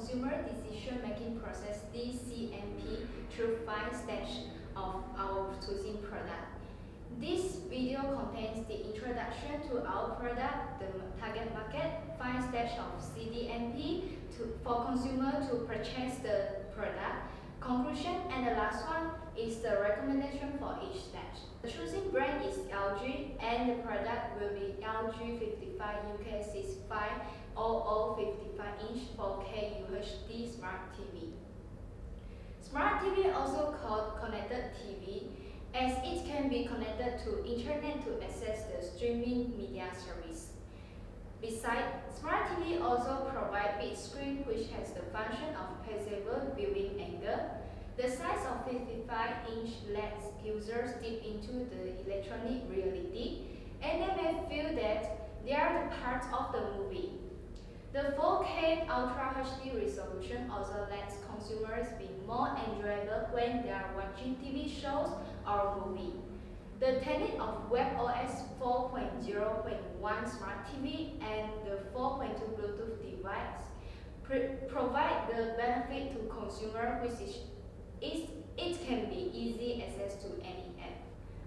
consumer decision-making process (CDMP) through 5 steps of our choosing product. This video contains the introduction to our product, the target market, 5 steps of CDMP for consumer to purchase the product, conclusion, and the last one is the recommendation for each step. The choosing brand is LG and the product will be LG 55 UK65 55-inch 4K UHD Smart TV. Smart TV, also called connected TV, as it can be connected to internet to access the streaming media service. Besides, Smart TV also provides big screen which has the function of possible viewing angle. The size of 55-inch lets users deep into the electronic reality, and they may feel that they are the part of the movie. The 4K Ultra HD resolution also lets consumers be more enjoyable when they are watching TV shows or movie. The technique of WebOS 4.0.1 Smart TV and the 4.2 Bluetooth device provide the benefit to consumer, which is it can be easy access to any app.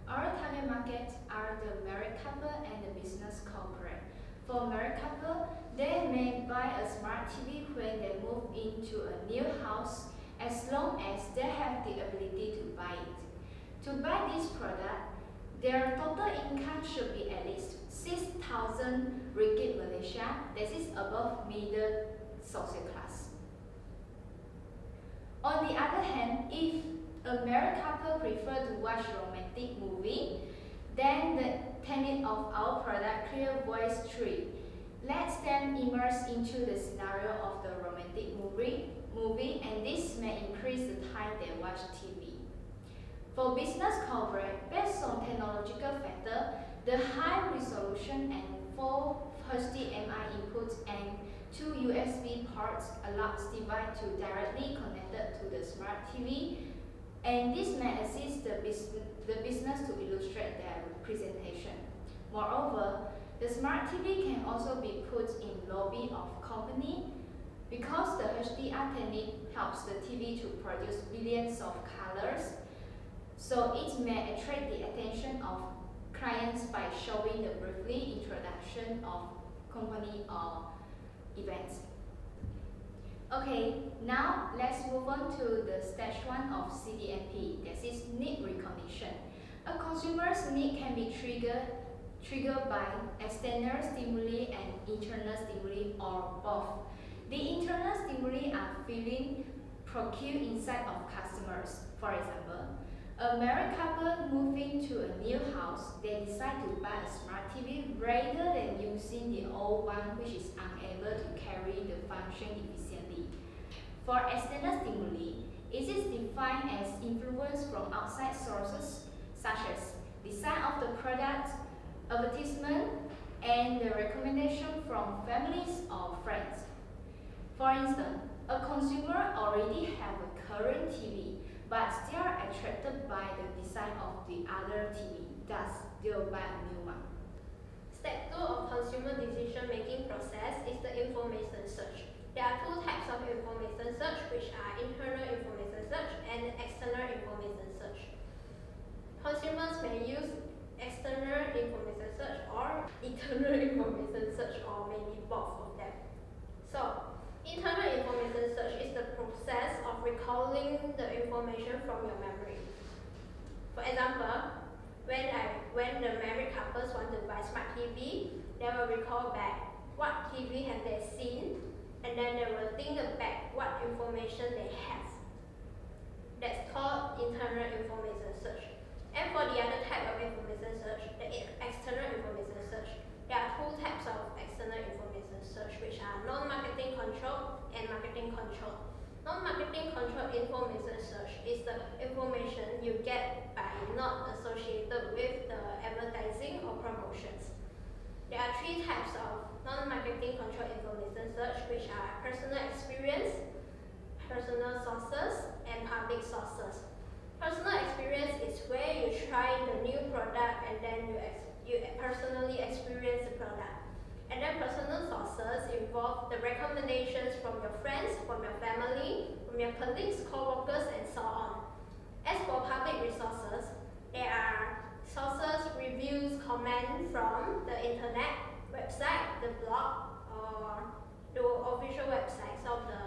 Our target market are the married couple and the business corporate. For married couple, they may buy a smart TV when they move into a new house as long as they have the ability to buy it. To buy this product, their total income should be at least 6,000 ringgit Malaysia, that is above middle social class. On the other hand, if a married couple prefer to watch romantic movie, then the technique of our product Clear Voice 3 lets them immerse into the scenario of the romantic movie, and this may increase the time they watch TV. For business corporate, based on technological factor, the high resolution and 4 HDMI inputs and 2 USB ports allows device to directly connect to the smart TV, and this may assist the business to illustrate their presentation. Moreover, the smart TV can also be put in lobby of company because the HDR technique helps the TV to produce billions of colors, so it may attract the attention of clients by showing the briefly introduction of company or events. Okay, now let's move on to the stage 1 of CDMP, that is need recognition. A consumer's need can be triggered by external stimuli and internal stimuli or both. The internal stimuli are feeling procured inside of customers. For example, a married couple moving to a new house, they decide to buy a smart TV rather than using the old one which is unable to carry the function efficiently. For external stimuli, it is defined as influence from outside sources such as design of the product, advertisement, and the recommendation from families or friends. For instance, a consumer already have a current TV, but they are attracted by the design of the other TV, thus they'll buy a new one. Step 2 of consumer decision-making process is the information search. There are 2 types of information search, which are internal information search and external information search. Consumers may use external information search or internal information search, or maybe both of them. So, internal information search is the process of recalling the information from your memory. For example, when the married couples want to buy smart TV, they will recall back what TV have they seen, and then they will think back what information they have. That's called internal information search. And for the other type of information search, the external information search, there are 2 types of external information search, which are non-marketing control and marketing control. Non-marketing control information search is the information you get by not associated with the advertising or promotions. There are 3 types of non-marketing control information search, which are personal experience, personal sources, and public sources. Personal experience is where you try the new product and then you personally experience the product. And then personal sources involve involve the recommendations from your friends, from your family, from your colleagues, co-workers, and so on. As for public resources, there are sources, reviews, comments from the internet, website, the blog, or the official websites of the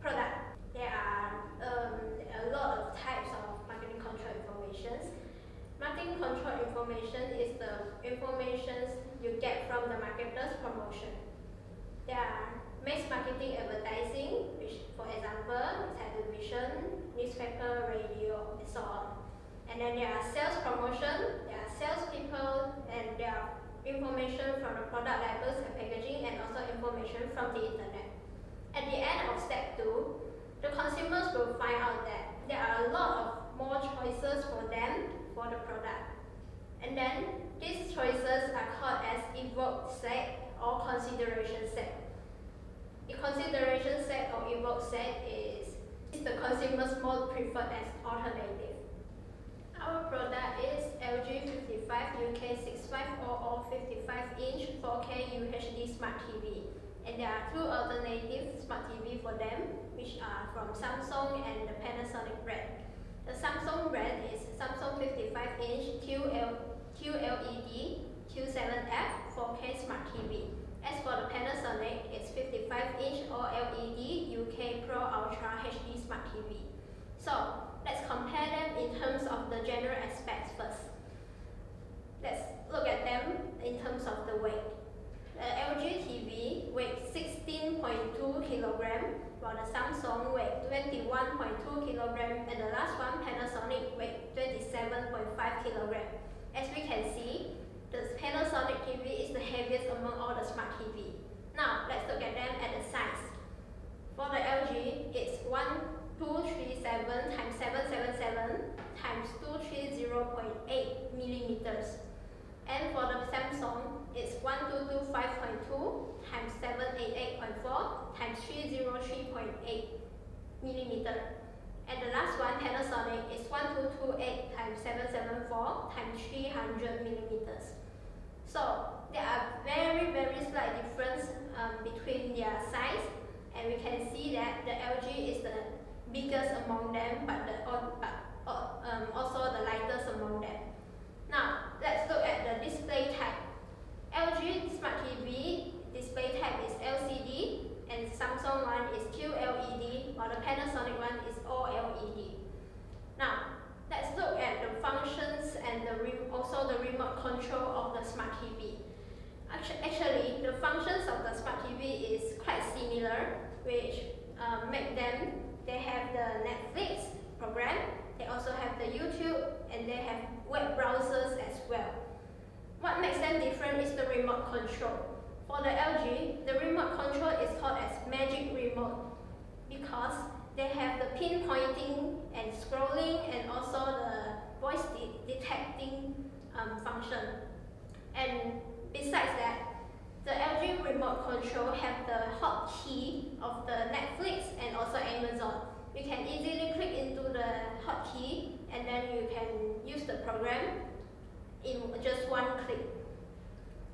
product. There are a lot of types of marketing control information. Marketing control information is the information you get from the marketer's promotion. There are mass marketing advertising, which for example, television, newspaper, radio, and so on. And then there are sales promotion, there are salespeople, and there are information from the product labels and packaging, and also information from the internet. At the end of step 2, the consumers will find out that there are a lot of more choices for them for the product. And then these choices are called as evoke set or consideration set. The consideration set or evoke set is the consumer's most preferred as alternative. Our product is LG 55 UK6500 55-inch 4K UHD Smart TV. And there are 2 alternative Smart TV for them, which are from Samsung and the Panasonic brand. The Samsung brand is Samsung 55-inch QLED Q7F 4K Smart TV. As for the Panasonic, it's 55-inch OLED UK Pro Ultra HD Smart TV. So, let's compare them in terms of the general aspects first. Let's look at them in terms of the weight. The LG TV weighs 16.2 kg, while the Samsung weighs 21.2 kg, and the last one, Panasonic, weighs 27.5 kg. As we can see, the Panasonic TV is the heaviest among all the smart TV. Now, let's look at them at the size. For the LG, it's 1237 times 777 times 230.8 millimeters. And for the Samsung, it's 1225.2 times 788.4 times 303.8 millimeter. And the last one, Panasonic, is 1228 times 774 times 300 millimeters. So there are very slight difference between their size, and we can see that the LG is the biggest among them, but also the lightest among them. Now, let's look at the display type. LG Smart TV display type is LCD, and Samsung one is QLED, while the Panasonic one is OLED. Now, let's look at the functions and also the remote control of the Smart TV. Actually, the functions of the Smart TV is quite similar, which make them, they have the Netflix program, they also have the YouTube, and they have web browsers as well. What makes them different is the remote control. For the LG, the remote control is called as Magic Remote because they have the pinpointing and scrolling and also the voice detecting function. And besides that, the LG remote control have the hotkey of the Netflix and also Amazon. You can easily click into the hotkey and then you can use the program in just one click.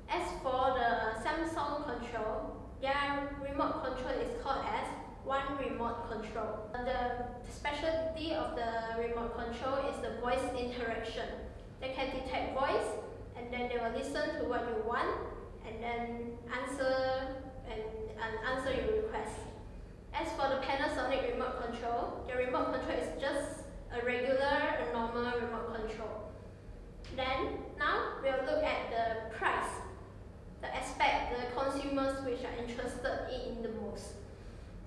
As for the Samsung control, their remote control is called as One Remote Control. The specialty of the remote control is the voice interaction. They can detect voice and then they will listen to what you want and then answer your request. As for the Panasonic remote control, the remote control is just a normal remote control. Then, now we'll look at the price, the aspect the consumers which are interested in the most.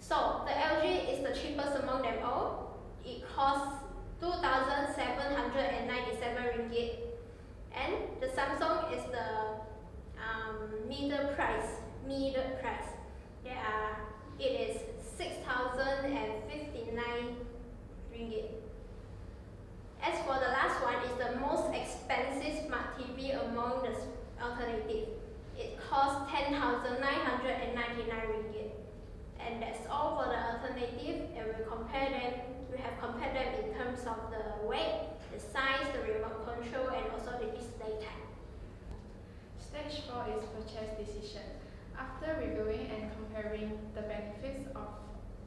So, the LG is the cheapest among them all. It costs 2,797 ringgit. And the Samsung is the middle price. It is 6,059 ringgit. As for the last one, is the most expensive smart TV among the alternative. It costs 10,999 ringgit. And that's all for the alternative, and we have compared them in terms of the weight, the size, the remote control, and also the display type. Stage 4 is purchase decision. After reviewing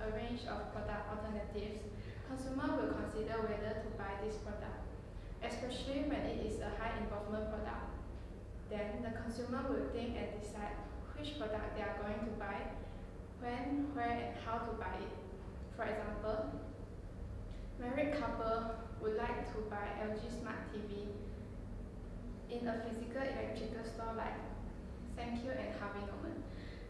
a range of product alternatives, consumers will consider whether to buy this product, especially when it is a high involvement product. Then the consumer will think and decide which product they are going to buy, when, where, and how to buy it. For example, married couple would like to buy LG Smart TV in a physical electrical store like Thank You and Harvey Norman.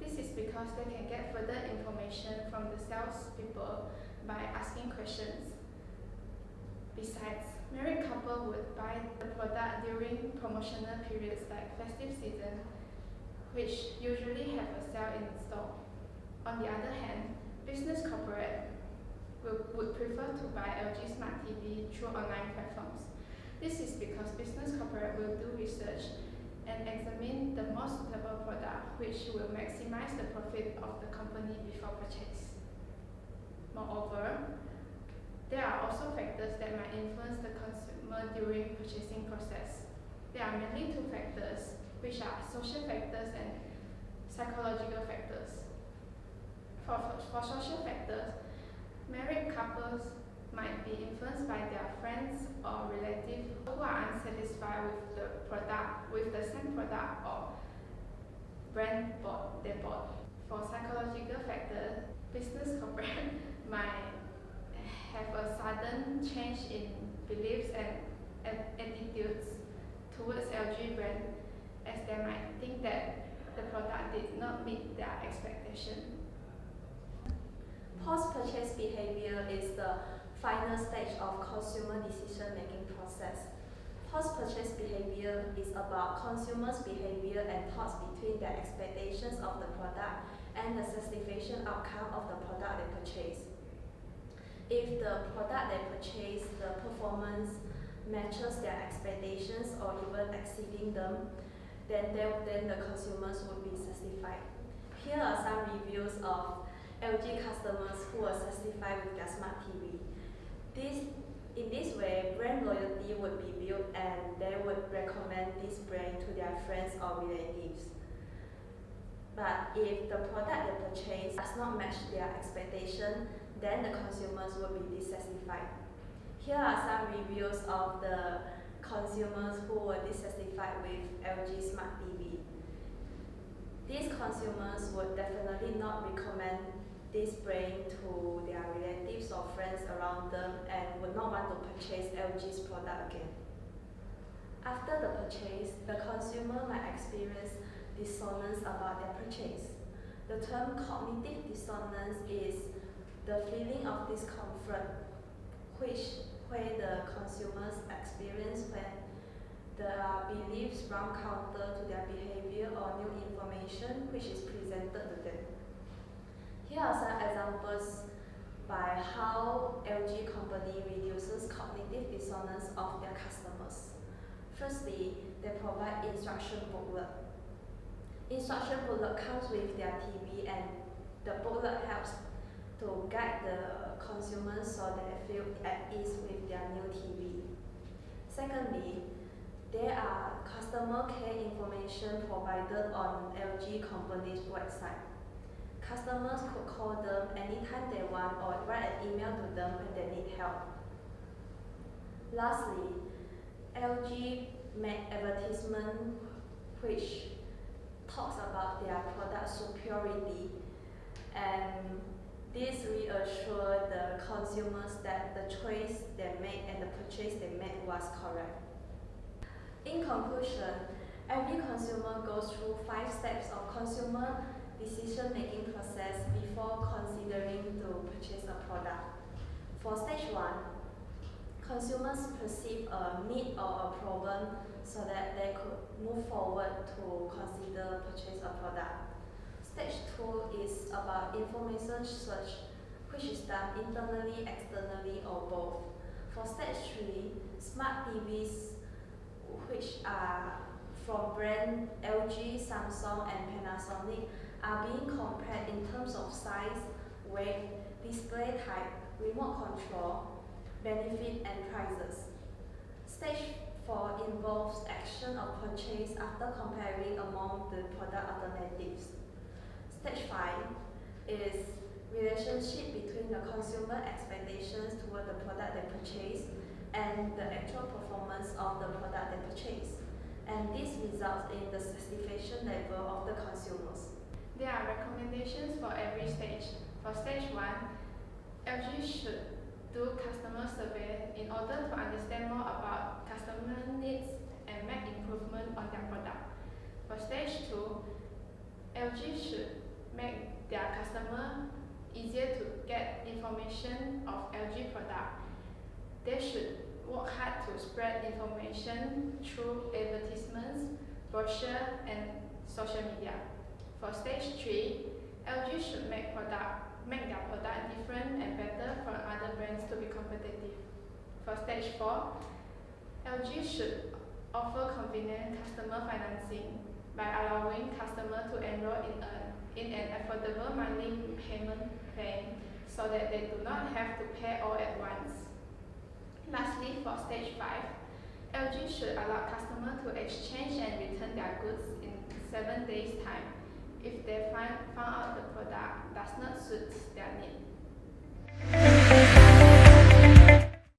This is because they can get further information from the salespeople by asking questions. Besides, married couple would buy the product during promotional periods like festive season, which usually have a sale in store. On the other hand, business corporate would prefer to buy LG Smart TV through online platforms. This is because business corporate will do research and examine the most suitable product which will maximize the profit of the company before purchase. Moreover, there are also factors that might influence the consumer during purchasing process. There are mainly two factors, which are social factors and psychological factors. For social factors, married couples might be influenced by their friends or relatives who are unsatisfied with the same product or brand they bought. For psychological factors, business corporate might have a sudden change in beliefs and attitudes towards LG brand, as they might think that the product did not meet their expectation. Post-purchase behavior is the final stage of consumer decision-making process. Post-purchase behavior is about consumers' behavior and thoughts between their expectations of the product and the satisfaction outcome of the product they purchase. If the product they purchase, the performance matches their expectations or even exceeding them, then the consumers would be satisfied. Here are some reviews of LG customers who were satisfied with their smart TV. In this way, brand loyalty would be built and they would recommend this brand to their friends or relatives. But if the product they purchase does not match their expectation, then the consumers will be dissatisfied. Here are some reviews of the consumers who were dissatisfied with LG Smart TV. These consumers would definitely not recommend this brand to their relatives or friends around them and would not want to purchase LG's product again. After the purchase, the consumer might experience dissonance about their purchase. The term cognitive dissonance is the feeling of discomfort where the consumers experience when the beliefs run counter to their behavior or new information which is presented to them. Here are some examples by how LG company reduces cognitive dissonance of their customers. Firstly, they provide instruction booklet. Instruction booklet comes with their TV and the booklet helps to guide the consumers so they feel at ease with their new TV. Secondly, there are customer care information provided on LG company's website. Customers could call them anytime they want or write an email to them when they need help. Lastly, LG made advertisement which talks about their product superiority, and this reassures the consumers that the choice they made and the purchase they made was correct. In conclusion, every consumer goes through 5 steps of consumer decision-making process before considering to purchase a product. For stage 1, consumers perceive a need or a problem so that they could move forward to consider purchase a product. Stage 2 is about information search, which is done internally, externally, or both. For stage 3, smart TVs, which are from brand LG, Samsung, and Panasonic, are being compared in terms of size, weight, display type, remote control, benefit, and prices. Stage 4 involves action of purchase after comparing among the product alternatives. Stage 5 is relationship between the consumer expectations toward the product they purchase and the actual performance of the product they purchase. And this results in the satisfaction level of the consumers. There are recommendations for every stage. For stage 1, LG should do customer survey in order to understand more about customer needs and make improvement on their product. For stage 2, LG should make their customer easier to get information of LG product. They should work hard to spread information through advertisements, brochure, and social media. For stage 3, LG should make their product different and better from other brands to be competitive. For stage 4, LG should offer convenient customer financing by allowing customers to enroll in an affordable monthly payment plan so that they do not have to pay all at once. Lastly, for stage 5, LG should allow customers to exchange and return their goods in 7 days' time if they found out the product does not suit their need.